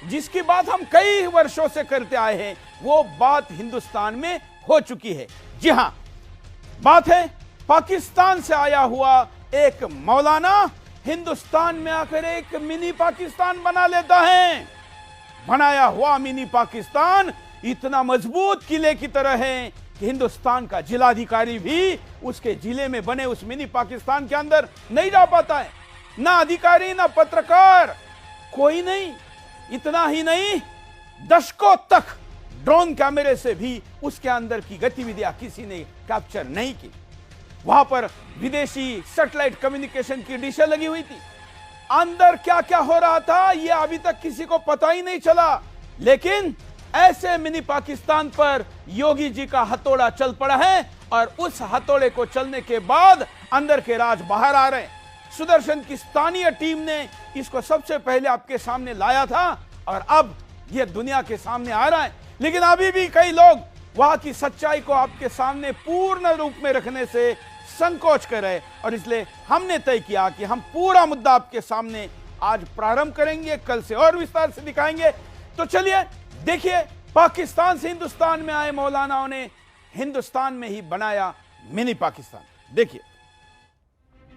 जिसकी बात हम कई वर्षों से करते आए हैं, वो बात हिंदुस्तान में हो चुकी है। जी हां, बात है पाकिस्तान से आया हुआ एक मौलाना हिंदुस्तान में आकर एक मिनी पाकिस्तान बना लेता है। बनाया हुआ मिनी पाकिस्तान इतना मजबूत किले की तरह है कि हिंदुस्तान का जिलाधिकारी भी उसके जिले में बने उस मिनी पाकिस्तान के अंदर नहीं जा पाता है। ना अधिकारी, ना पत्रकार, कोई नहीं। इतना ही नहीं, दशकों तक ड्रोन कैमरे से भी उसके अंदर की गतिविधियां किसी ने कैप्चर नहीं की। वहां पर विदेशी सैटेलाइट कम्युनिकेशन की डिशें लगी हुई थी। अंदर क्या क्या हो रहा था यह अभी तक किसी को पता ही नहीं चला। लेकिन ऐसे मिनी पाकिस्तान पर योगी जी का हथौड़ा चल पड़ा है और उस हथौड़े को चलने के बाद अंदर के राज बाहर आ रहे हैं। सुदर्शन की स्थानीय टीम ने इसको सबसे पहले आपके सामने लाया था और अब यह दुनिया के सामने आ रहा है। लेकिन अभी भी कई लोग वहां की सच्चाई को आपके सामने पूर्ण रूप में रखने से संकोच कर रहे, और इसलिए हमने तय किया कि हम पूरा मुद्दा आपके सामने आज प्रारंभ करेंगे, कल से और विस्तार से दिखाएंगे। तो चलिए देखिए, पाकिस्तान से हिंदुस्तान में आए मौलानाओं ने हिंदुस्तान में ही बनाया मिनी पाकिस्तान। देखिए,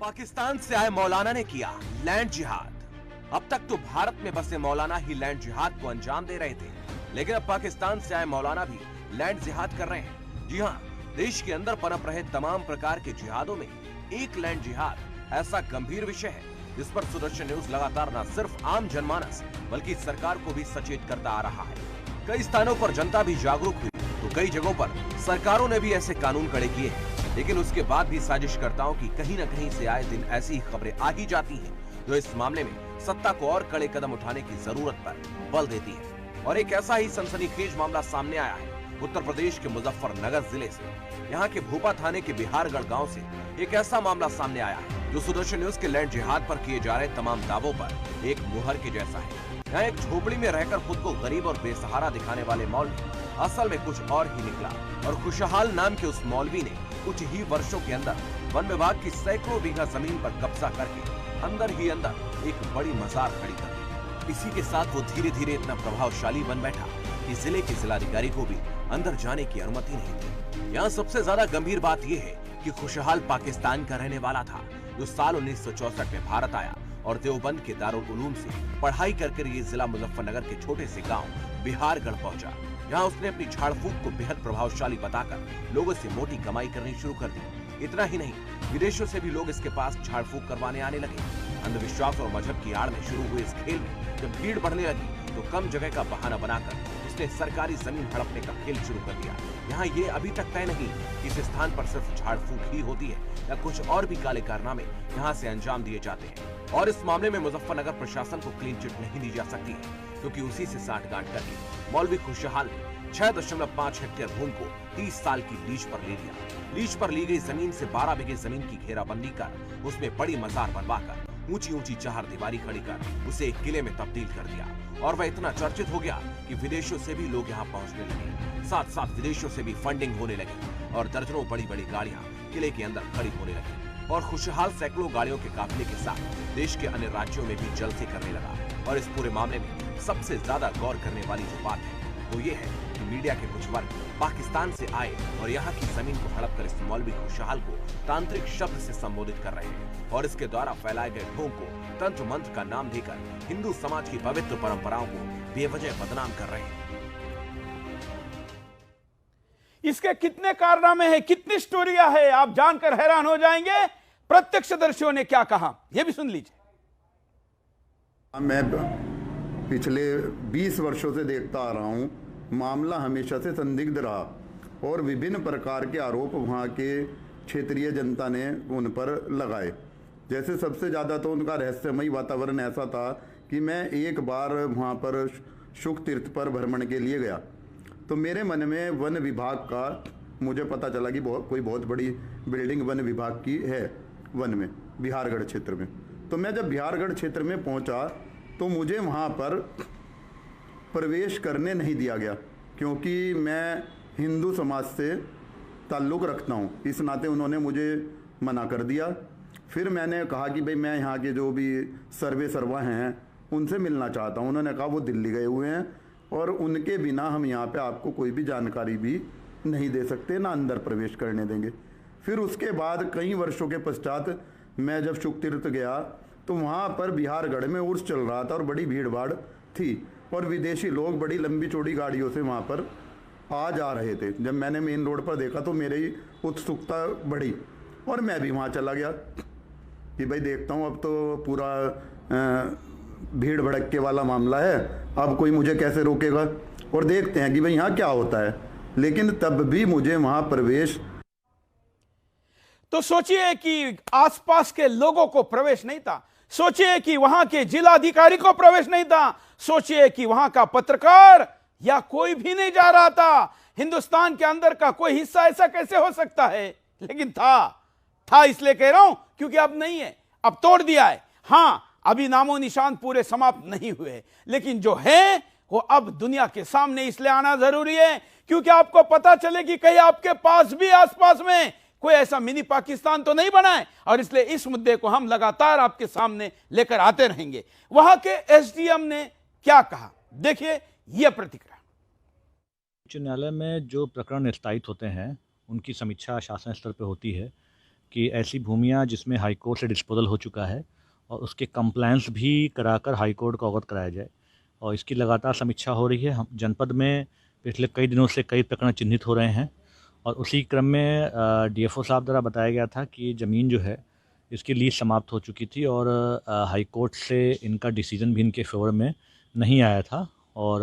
पाकिस्तान से आए मौलाना ने किया लैंड जिहाद। अब तक तो भारत में बसे मौलाना ही लैंड जिहाद को अंजाम दे रहे थे, लेकिन अब पाकिस्तान से आए मौलाना भी लैंड जिहाद कर रहे हैं। जी हाँ, देश के अंदर पनप रहे तमाम प्रकार के जिहादों में एक लैंड जिहाद ऐसा गंभीर विषय है जिस पर सुदर्शन न्यूज लगातार न सिर्फ आम जनमानस बल्कि सरकार को भी सचेत करता आ रहा है। कई स्थानों पर जनता भी जागरूक हुई तो कई जगहों पर सरकारों ने भी ऐसे कानून कड़े किए हैं, लेकिन उसके बाद भी साजिशकर्ताओं की कहीं न कहीं से आए दिन ऐसी खबरें आ ही जाती हैं जो इस मामले में सत्ता को और कड़े कदम उठाने की जरूरत पर बल देती है। और एक ऐसा ही सनसनीखेज मामला सामने आया है उत्तर प्रदेश के मुजफ्फरनगर जिले से। यहाँ के भोपा थाने के बिहारगढ़ गांव से एक ऐसा मामला सामने आया है जो सुदर्शन न्यूज के लैंड जिहाद पर किए जा रहे तमाम दावों पर एक मुहर के जैसा है। यहाँ एक झोपड़ी में रहकर खुद को गरीब और बेसहारा दिखाने वाले मौलवी असल में कुछ और ही निकला, और खुशहाल नाम के उस मौलवी ने कुछ ही वर्षों के अंदर वन विभाग की सैकड़ों बीघा जमीन पर कब्जा करके अंदर ही अंदर एक बड़ी मजार खड़ी कर दी। इसी के साथ वो धीरे धीरे इतना प्रभावशाली बन बैठा कि जिले के जिलाधिकारी को भी अंदर जाने की अनुमति नहीं थी। यहाँ सबसे ज्यादा गंभीर बात यह है कि खुशहाल पाकिस्तान का रहने वाला था जो साल 1964 में भारत आया और देवबंद के दारुल उलूम से पढ़ाई कर ये जिला मुजफ्फरनगर के छोटे से गांव बिहारगढ़ पहुंचा। यहाँ उसने अपनी झाड़ फूक को बेहद प्रभावशाली बताकर लोगों से मोटी कमाई करनी शुरू कर दी। इतना ही नहीं, विदेशों से भी लोग इसके पास झाड़ फूक करवाने आने लगे। अंधविश्वास और मजहब की आड़ में शुरू हुए इस खेल में जब भीड़ बढ़ने लगी तो कम जगह का बहाना बनाकर उसने सरकारी जमीन हड़पने का खेल शुरू कर दिया। यहाँ ये अभी तक तय नहीं कि इस स्थान पर सिर्फ झाड़ फूक ही होती है या कुछ और भी काले कारनामे यहाँ से अंजाम दिए जाते हैं। और इस मामले में मुजफ्फरनगर प्रशासन को क्लीन चिट नहीं दी जा सकती है, क्योंकि उसी से साठगांठ करके मौलवी खुशहाल ने 6.5 हेक्टेयर भूमि को 30 साल की लीज पर ले लिया। लीज पर ली गई जमीन से 12 बीघे जमीन की घेराबंदी कर उसमें बड़ी मजार बनवाकर ऊंची ऊंची चार दीवारी खड़ी कर उसे एक किले में तब्दील कर दिया। और वह इतना चर्चित हो गया कि विदेशों से भी लोग यहाँ पहुँचने लगे, साथ साथ विदेशों से भी फंडिंग होने लगी और दर्जनों बड़ी बड़ी गाड़ियाँ किले के अंदर खड़ी होने लगी। और खुशहाल सैकड़ों गाड़ियों के काफिले के साथ देश के अन्य राज्यों में भी जलसे करने लगा। और इस पूरे मामले में सबसे ज्यादा गौर करने वाली जो बात है वो ये है कि मीडिया के कुछ वर्ग पाकिस्तान से आए और यहाँ की जमीन को हड़प कर इस मौलवी खुशहाल को तांत्रिक शब्द से संबोधित कर रहे हैं और इसके द्वारा फैलाए गए ढोंग को तंत्र मंत्र का नाम देकर हिंदू समाज की पवित्र परंपराओं को बेवजह बदनाम कर रहे हैं। इसके कितने कारनामे हैं, कितनी स्टोरियां है, आप जानकर हैरान हो जाएंगे। प्रत्यक्षदर्शियों ने क्या कहा, यह भी सुन लीजिए। मैं पिछले 20 वर्षों से देखता आ रहा हूँ, मामला हमेशा से संदिग्ध रहा और विभिन्न प्रकार के आरोप वहाँ के क्षेत्रीय जनता ने उन पर लगाए। जैसे सबसे ज़्यादा तो उनका रहस्यमयी वातावरण ऐसा था कि मैं एक बार वहाँ पर शुक तीर्थ पर भ्रमण के लिए गया तो मेरे मन में वन विभाग का मुझे पता चला कि कोई बहुत बड़ी बिल्डिंग वन विभाग की है वन में, बिहारगढ़ क्षेत्र में। तो मैं जब बिहारगढ़ क्षेत्र में पहुंचा तो मुझे वहां पर प्रवेश करने नहीं दिया गया, क्योंकि मैं हिंदू समाज से ताल्लुक़ रखता हूं, इस नाते उन्होंने मुझे मना कर दिया। फिर मैंने कहा कि भाई मैं यहाँ के जो भी सर्वे सर्वा हैं उनसे मिलना चाहता हूँ। उन्होंने कहा वो दिल्ली गए हुए हैं और उनके बिना हम यहाँ पे आपको कोई भी जानकारी भी नहीं दे सकते, ना अंदर प्रवेश करने देंगे। फिर उसके बाद कई वर्षों के पश्चात मैं जब शुक तीर्थ गया तो वहाँ पर बिहारगढ़ में उर्स चल रहा था और बड़ी भीड़ भाड़ थी और विदेशी लोग बड़ी लंबी चौड़ी गाड़ियों से वहाँ पर आ जा रहे थे। जब मैंने मेन रोड पर देखा तो मेरी उत्सुकता बढ़ी और मैं भी वहाँ चला गया कि भाई देखता हूँ, अब तो पूरा भीड़ भड़के वाला मामला है, अब कोई मुझे कैसे रोकेगा, और देखते हैं कि भाई यहाँ क्या होता है। लेकिन तब भी मुझे वहाँ प्रवेश, तो सोचिए कि आसपास के लोगों को प्रवेश नहीं था, सोचिए कि वहां के जिलाधिकारी को प्रवेश नहीं था, सोचिए कि वहां का पत्रकार या कोई भी नहीं जा रहा था। हिंदुस्तान के अंदर का कोई हिस्सा ऐसा कैसे हो सकता है? लेकिन था इसलिए कह रहा हूं क्योंकि अब नहीं है, अब तोड़ दिया है। हां, अभी नामो निशान पूरे समाप्त नहीं हुए, लेकिन जो है वो अब दुनिया के सामने इसलिए आना जरूरी है क्योंकि आपको पता चले कि कहीं आपके पास भी आसपास में कोई ऐसा मिनी पाकिस्तान तो नहीं बना है। और इसलिए इस मुद्दे को हम लगातार आपके सामने लेकर आते रहेंगे। वहां के एसडीएम ने क्या कहा, देखिए यह प्रतिक्रिया। उच्च न्यायालय में जो प्रकरण निस्तारित होते हैं उनकी समीक्षा शासन स्तर पर होती है कि ऐसी भूमियां जिसमें हाईकोर्ट से डिस्पोजल हो चुका है और उसके कंप्लायंस भी कराकर हाईकोर्ट को अवगत कराया जाए, और इसकी लगातार समीक्षा हो रही है। हम जनपद में पिछले कई दिनों से कई प्रकरण चिन्हित हो रहे हैं और उसी क्रम में डीएफओ साहब द्वारा बताया गया था कि ज़मीन जो है इसकी लीज समाप्त हो चुकी थी और हाई कोर्ट से इनका डिसीजन भी इनके फेवर में नहीं आया था और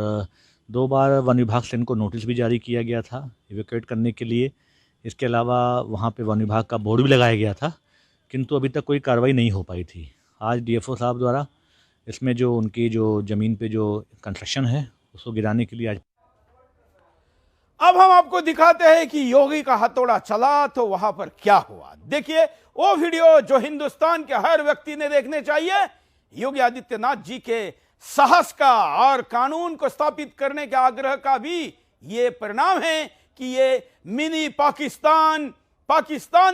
2 बार वन विभाग से इनको नोटिस भी जारी किया गया था इवैक्यूएट करने के लिए। इसके अलावा वहाँ पे वन विभाग का बोर्ड भी लगाया गया था, किंतु अभी तक कोई कार्रवाई नहीं हो पाई थी। आज डीएफओ साहब द्वारा इसमें जो उनकी जो ज़मीन पे जो कंस्ट्रक्शन है उसको गिराने के लिए आज। अब हम आपको दिखाते हैं कि योगी का हथौड़ा चला तो वहां पर क्या हुआ। देखिए वो वीडियो जो हिंदुस्तान के हर व्यक्ति ने देखने चाहिए। योगी आदित्यनाथ जी के साहस का और कानून को स्थापित करने के आग्रह का भी ये परिणाम है कि ये मिनी पाकिस्तान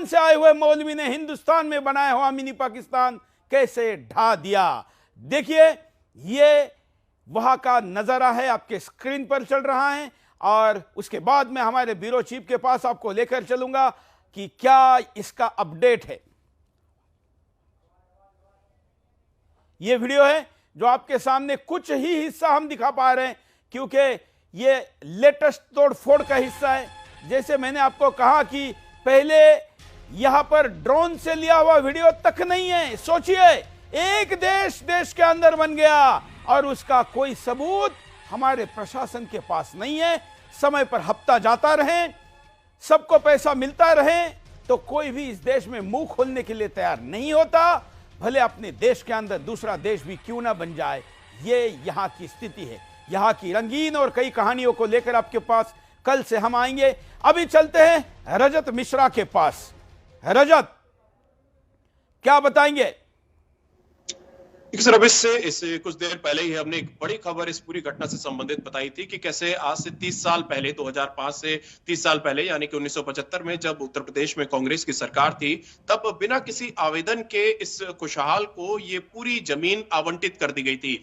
से आए हुए मौलवी ने हिंदुस्तान में बनाया हुआ मिनी पाकिस्तान कैसे ढा दिया। देखिए ये वहां का नजारा है, आपके स्क्रीन पर चल रहा है और उसके बाद मैं हमारे ब्यूरो चीफ के पास आपको लेकर चलूंगा कि क्या इसका अपडेट है। यह वीडियो है जो आपके सामने कुछ ही हिस्सा हम दिखा पा रहे हैं क्योंकि यह लेटेस्ट तोड़फोड़ का हिस्सा है। जैसे मैंने आपको कहा कि पहले यहां पर ड्रोन से लिया हुआ वीडियो तक नहीं है। सोचिए एक देश के अंदर बन गया और उसका कोई सबूत हमारे प्रशासन के पास नहीं है। समय पर हफ्ता जाता रहे, सबको पैसा मिलता रहे तो कोई भी इस देश में मुंह खोलने के लिए तैयार नहीं होता, भले अपने देश के अंदर दूसरा देश भी क्यों ना बन जाए। ये यहां की स्थिति है। यहां की रंगीन और कई कहानियों को लेकर आपके पास कल से हम आएंगे। अभी चलते हैं रजत मिश्रा के पास। रजत, क्या बताएंगे? सर, अब इससे कुछ देर पहले ही हमने एक बड़ी खबर इस पूरी घटना से संबंधित बताई थी कि कैसे आज से 30 साल पहले 2005 से 30 साल पहले यानी कि 1975 में जब उत्तर प्रदेश में कांग्रेस की सरकार थी तब बिना किसी आवेदन के इस खुशहाल को ये पूरी जमीन आवंटित कर दी गई थी।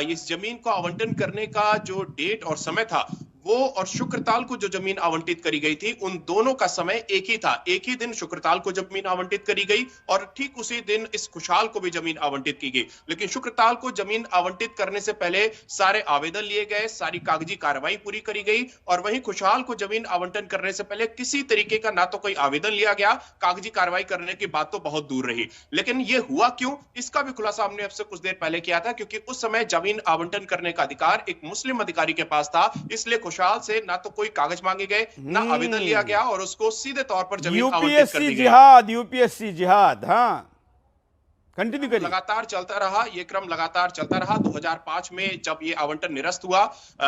इस जमीन को आवंटन करने का जो डेट और समय था वो और शुक्रताल को जो जमीन आवंटित करी गई थी उन दोनों का समय एक ही था। एक ही दिन शुक्रताल को जमीन आवंटित करी गई और ठीक उसी दिन इस खुशहाल को भी जमीन आवंटित की गई। लेकिन शुक्रताल को जमीन आवंटित करने से पहले सारे आवेदन लिए गए, सारी कागजी कार्रवाई पूरी करी गई और वहीं खुशहाल को जमीन आवंटन करने से पहले किसी तरीके का ना तो कोई आवेदन लिया गया, कागजी कार्रवाई करने की बात तो बहुत दूर रही। लेकिन यह हुआ क्यों, इसका भी खुलासा हमने अब से कुछ देर पहले किया था, क्योंकि उस समय जमीन आवंटन करने का अधिकार एक मुस्लिम अधिकारी के पास था। इसलिए खुशहाल से ना तो कोई कागज मांगे गए, ना आवेदन लिया गया और उसको सीधे तौर पर जमीन आवंटित कर दी गई। यूपीएससी जिहाद, हाँ कंटिन्यू करिए। लगातार चलता रहा, ये क्रम लगातार चलता रहा। 2005 में जब ये आवंटन निरस्त हुआ,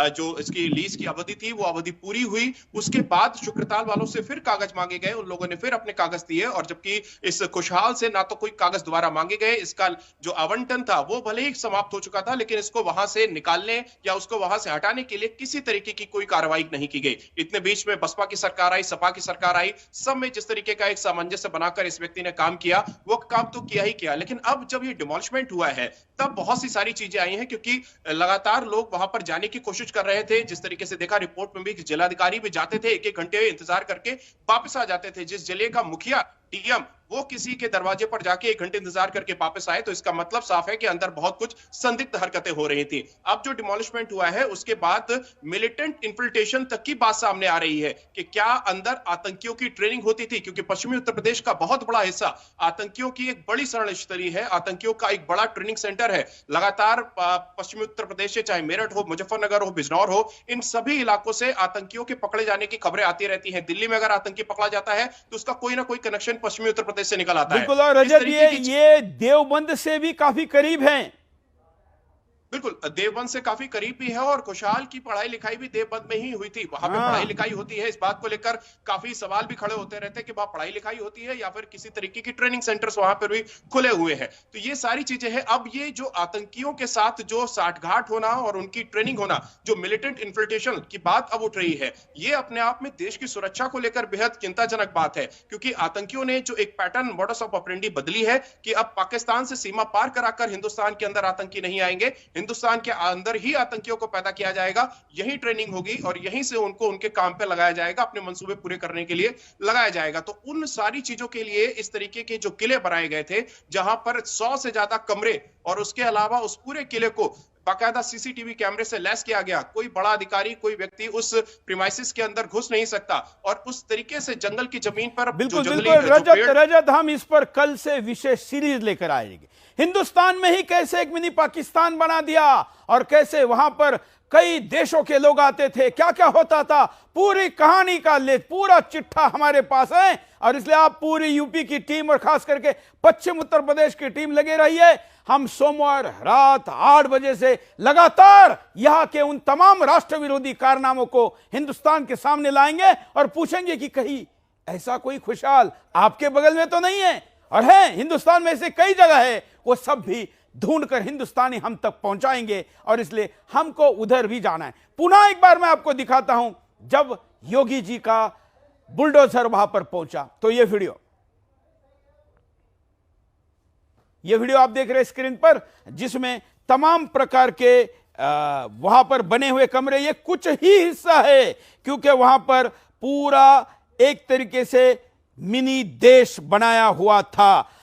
जो इसकी लीज की अवधि थी वो अवधि पूरी हुई, उसके बाद शुक्रताल वालों से फिर कागज मांगे गए, उन लोगों ने फिर अपने कागज दिए और जबकि इस खुशहाल से ना तो कोई कागज दोबारा मांगे गए, इसका जो आवंटन था वो भले ही समाप्त हो चुका था लेकिन इसको वहां से निकालने या उसको वहां से हटाने के लिए किसी तरीके की कोई कार्रवाई नहीं की गई। इतने बीच में बसपा की सरकार आई, सपा की सरकार आई, सब में जिस तरीके का एक सामंजस्य बनाकर इस व्यक्ति ने काम किया वो काम तो किया ही किया, लेकिन लेकिन अब जब ये डिमोलिशमेंट हुआ है तब बहुत सी सारी चीजें आई हैं, क्योंकि लगातार लोग वहां पर जाने की कोशिश कर रहे थे। जिस तरीके से देखा रिपोर्ट में भी, जिलाधिकारी भी जाते थे, एक एक घंटे इंतजार करके वापस आ जाते थे। जिस जिले का मुखिया टीएम वो किसी के दरवाजे पर जाके 1 घंटे इंतजार करके वापस आए, तो इसका मतलब साफ है कि अंदर बहुत कुछ संदिग्ध हरकतें हो रही थी। अब जो डिमोलिशमेंट हुआ है उसके बाद मिलिटेंट इन्फिल्ट्रेशन तक की बात सामने आ रही है कि क्या अंदर आतंकियों की ट्रेनिंग होती थी, क्योंकि पश्चिमी उत्तर प्रदेश का बहुत बड़ा हिस्सा आतंकियों की एक बड़ी शरणस्थली है, आतंकियों का एक बड़ा ट्रेनिंग सेंटर है। लगातार पश्चिमी उत्तर प्रदेश से, चाहे मेरठ हो, मुजफ्फरनगर हो, बिजनौर हो, इन सभी इलाकों से आतंकियों के पकड़े जाने की खबरें आती रहती हैं। दिल्ली में अगर आतंकी पकड़ा जाता है तो उसका कोई ना कोई कनेक्शन पश्चिमी उत्तर प्रदेश से निकल आता है। बिल्कुल। और रजत, ये देवबंद से भी काफी करीब हैं। बिल्कुल, देवबंद से काफी करीब भी है और खुशहाल की पढ़ाई लिखाई भी देवबंद में ही हुई थी। वहां पे पढ़ाई लिखाई होती है, इस बात को लेकर काफी सवाल भी खड़े होते रहते हैं कि वहां पढ़ाई लिखाई होती है या फिर किसी तरीके की ट्रेनिंग सेंटर्स वहां पर भी खुले हुए हैं। तो ये सारी चीजें हैं। अब ये जो आतंकियों के साथ जो साठगांठ होना और उनकी ट्रेनिंग होना, जो मिलिटेंट इन्फिल्ट्रेशन की बात अब उठ रही है, ये अपने आप में देश की सुरक्षा को लेकर बेहद चिंताजनक बात है, क्योंकि आतंकियों ने जो एक पैटर्न, मॉडस ऑफ ऑपरेंडी बदली है कि अब पाकिस्तान से सीमा पार कराकर हिंदुस्तान के अंदर आतंकी नहीं आएंगे, हिंदुस्तान के अंदर ही आतंकियों को पैदा किया जाएगा, यही ट्रेनिंग होगी और यहीं से उनको उनके काम पे लगाया जाएगा, अपने मंसूबे पूरे करने के लिए लगाया जाएगा। तो उन सारी चीजों के लिए इस तरीके के जो किले बनाए गए थे, जहां पर 100 से ज्यादा कमरे और उसके अलावा उस पूरे किले को बाकायदा सीसीटीवी कैमरे से लैस किया गया। कोई बड़ा अधिकारी, कोई व्यक्ति उस प्रीमाइसिस के अंदर घुस नहीं सकता और उस तरीके से जंगल की जमीन पर बिल्कुल जो बिल्कुल रजत, हम इस पर कल से विशेष सीरीज लेकर आएंगे। हिंदुस्तान में ही कैसे एक मिनी पाकिस्तान बना दिया और कैसे वहां पर कई देशों के लोग आते थे, क्या क्या होता था, पूरी कहानी का पूरा चिट्ठा हमारे पास है। और इसलिए आप पूरी यूपी की टीम और खास करके पश्चिम उत्तर प्रदेश की टीम लगे रहिए। हम सोमवार रात 8 बजे से लगातार यहां के उन तमाम राष्ट्र विरोधी कारनामों को हिंदुस्तान के सामने लाएंगे और पूछेंगे कि कहीं ऐसा कोई खुशहाल आपके बगल में तो नहीं है, और है हिंदुस्तान में ऐसे कई जगह है, वो सब भी ढूंढकर हिंदुस्तानी हम तक पहुंचाएंगे। और इसलिए हमको उधर भी जाना है। पुनः एक बार मैं आपको दिखाता हूं जब योगी जी का बुलडोजर वहां पर पहुंचा। तो ये वीडियो आप देख रहे हैं स्क्रीन पर, जिसमें तमाम प्रकार के वहां पर बने हुए कमरे, ये कुछ ही हिस्सा है, क्योंकि वहां पर पूरा एक तरीके से मिनी देश बनाया हुआ था।